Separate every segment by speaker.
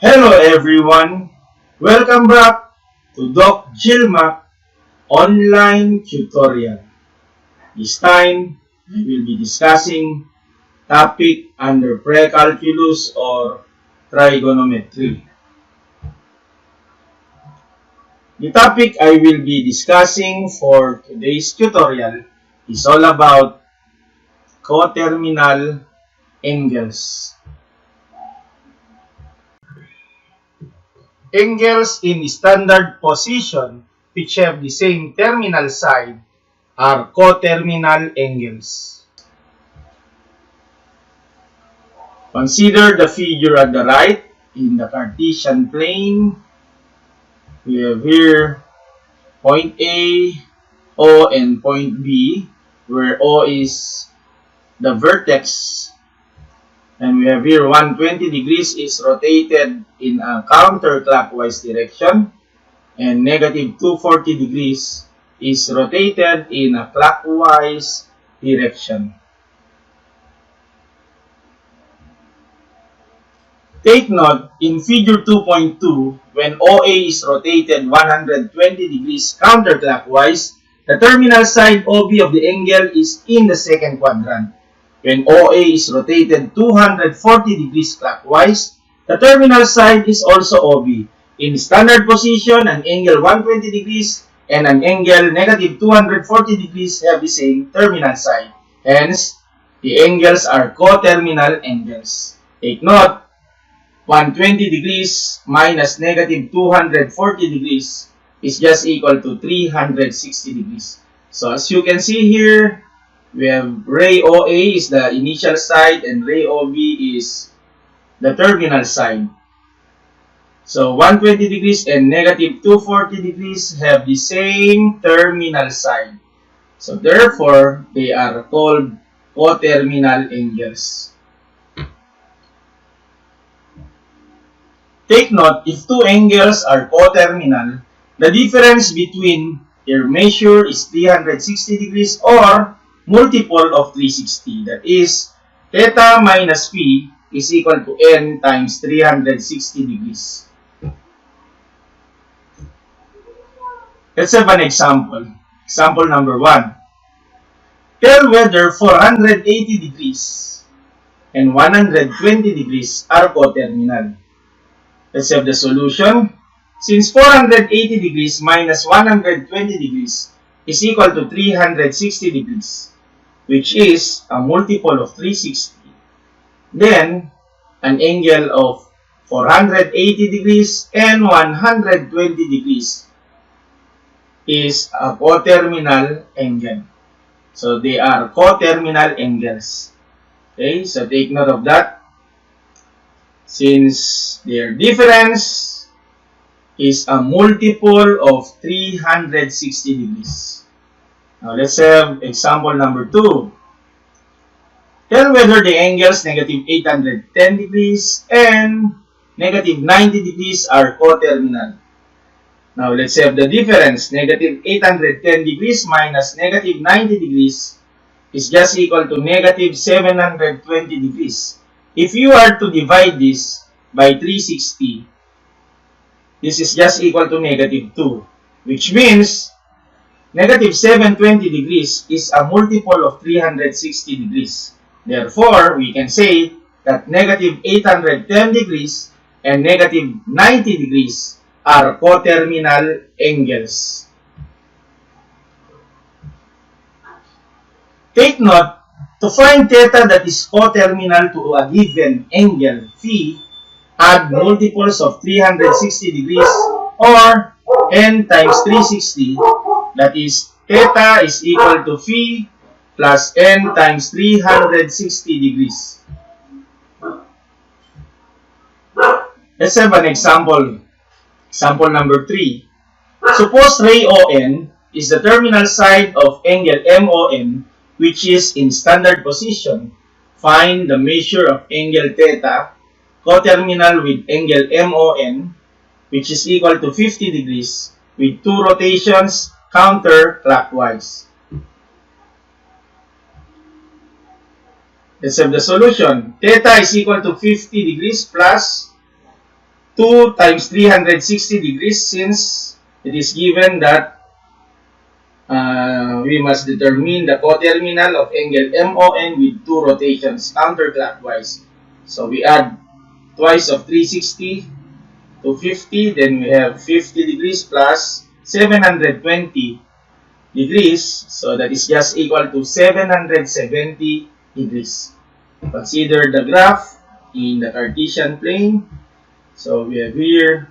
Speaker 1: Hello everyone! Welcome back to DOK GILMAC online tutorial. This time, I will be discussing topic under pre-calculus or trigonometry. The topic I will be discussing for today's tutorial is all about coterminal angles. Angles in standard position which have the same terminal side are coterminal angles. Consider the figure at the right. In the Cartesian plane, we have here point A, O, and point B, where O is the vertex. And we have here 120 degrees is rotated in a counterclockwise direction, and negative 240 degrees is rotated in a clockwise direction. Take note, in figure 2.2, when OA is rotated 120 degrees counterclockwise, the terminal side OB of the angle is in the second quadrant. When OA is rotated 240 degrees clockwise, the terminal side is also OB. In standard position, an angle 120 degrees and an angle negative 240 degrees have the same terminal side. Hence, the angles are coterminal angles. Take note, 120 degrees minus negative 240 degrees is just equal to 360 degrees. So as you can see here, we have ray OA is the initial side and ray OB is the terminal side. So 120 degrees and negative 240 degrees have the same terminal side. So therefore, they are called coterminal angles. Take note, if two angles are coterminal, the difference between their measure is 360 degrees or multiple of 360. That is, theta minus P is equal to N times 360 degrees. Let's have an example. Example number 1. Tell whether 480 degrees and 120 degrees are coterminal. Let's have the solution. Since 480 degrees minus 120 degrees is equal to 360 degrees, which is a multiple of 360, then an angle of 480 degrees and 120 degrees is a coterminal angle. So they are coterminal angles. Okay, so take note of that. Since their difference is a multiple of 360 degrees. Now let's have example number 2. Tell whether the angles negative 810 degrees and negative 90 degrees are coterminal. Now let's have the difference. Negative 810 degrees minus negative 90 degrees is just equal to negative 720 degrees. If you are to divide this by 360, this is just equal to negative 2, which means negative 720 degrees is a multiple of 360 degrees. Therefore, we can say that negative 810 degrees and negative 90 degrees are coterminal angles. Take note, to find theta that is coterminal to a given angle phi, add multiples of 360 degrees or n times 360, that is, theta is equal to phi plus n times 360 degrees. Let's have an example. Example number 3. Suppose ray ON is the terminal side of angle MON, which is in standard position. Find the measure of angle theta coterminal with angle MON, which is equal to 50 degrees with 2 rotations counterclockwise. Let's have the solution. Theta is equal to 50 degrees plus 2 times 360 degrees, since it is given that we must determine the coterminal of angle MON with 2 rotations counterclockwise. So we add twice of 360 to 50, then we have 50 degrees plus 720 degrees, so that is just equal to 770 degrees. Consider the graph in the Cartesian plane. So we have here,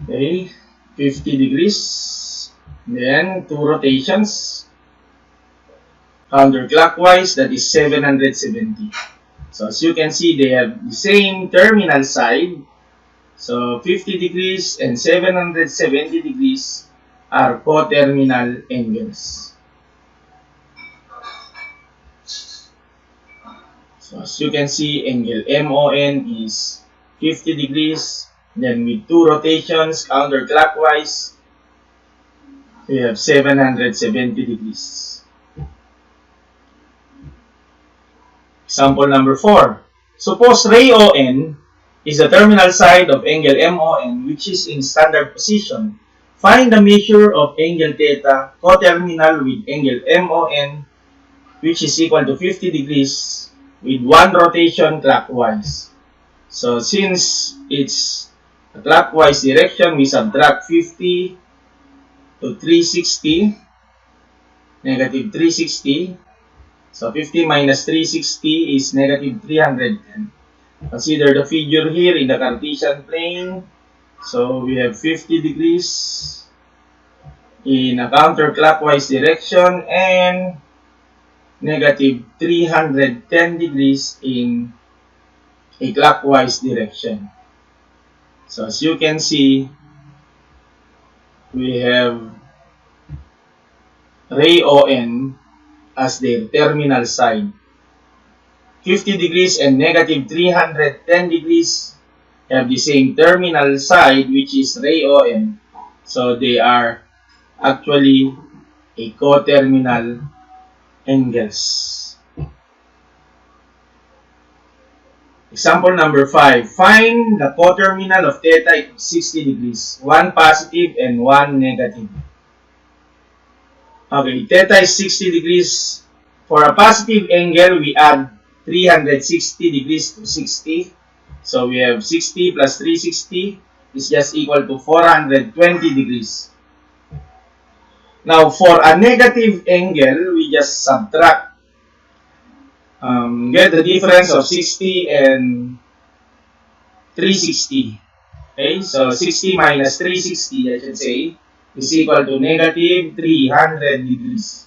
Speaker 1: okay, 50 degrees, then 2 rotations counterclockwise, that is 770. So as you can see, they have the same terminal side. So 50 degrees and 770 degrees are coterminal angles. So as you can see, angle MON is 50 degrees. Then with 2 rotations counterclockwise, we have 770 degrees. Example number 4. Suppose ray ON is the terminal side of angle MON which is in standard position. Find the measure of angle theta coterminal with angle MON which is equal to 50 degrees with 1 rotation clockwise. So since it's a clockwise direction, we subtract 50 to 360, negative 360. So 50 minus 360 is negative 310. Consider the figure here in the Cartesian plane. So we have 50 degrees in a counterclockwise direction and negative 310 degrees in a clockwise direction. So as you can see, we have ray ON as their terminal side. 50 degrees and negative 310 degrees have the same terminal side, which is ray ON. So they are actually a coterminal angles. Example number 5. Find the coterminal of theta equals 60 degrees. 1 positive and 1 negative. Okay, theta is 60 degrees. For a positive angle, we add 360 degrees to 60. So we have 60 plus 360 is just equal to 420 degrees. Now, for a negative angle, we just subtract. Get the difference of 60 and 360. Okay, so 60 minus 360, I should say, is equal to negative 300 degrees.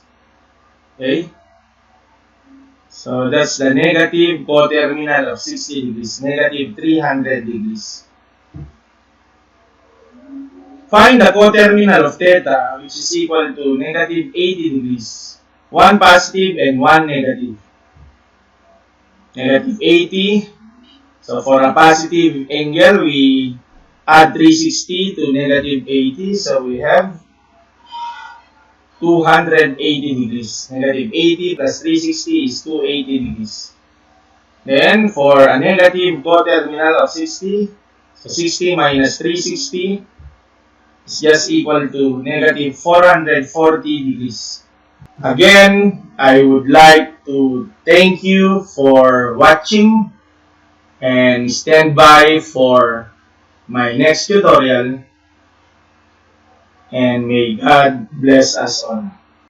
Speaker 1: Okay, so that's the negative coterminal of 60 degrees, negative 300 degrees. Find the coterminal of theta, which is equal to negative 80 degrees. 1 positive and 1 negative. Negative 80. So for a positive angle, we add 360 to negative 80. So we have 280 degrees. Negative 80 plus 360 is 280 degrees. Then for a negative coterminal of 60, so 60 minus 360 is just equal to negative 440 degrees. Again, I would like to thank you for watching and stand by for my next tutorial, and may God bless us all.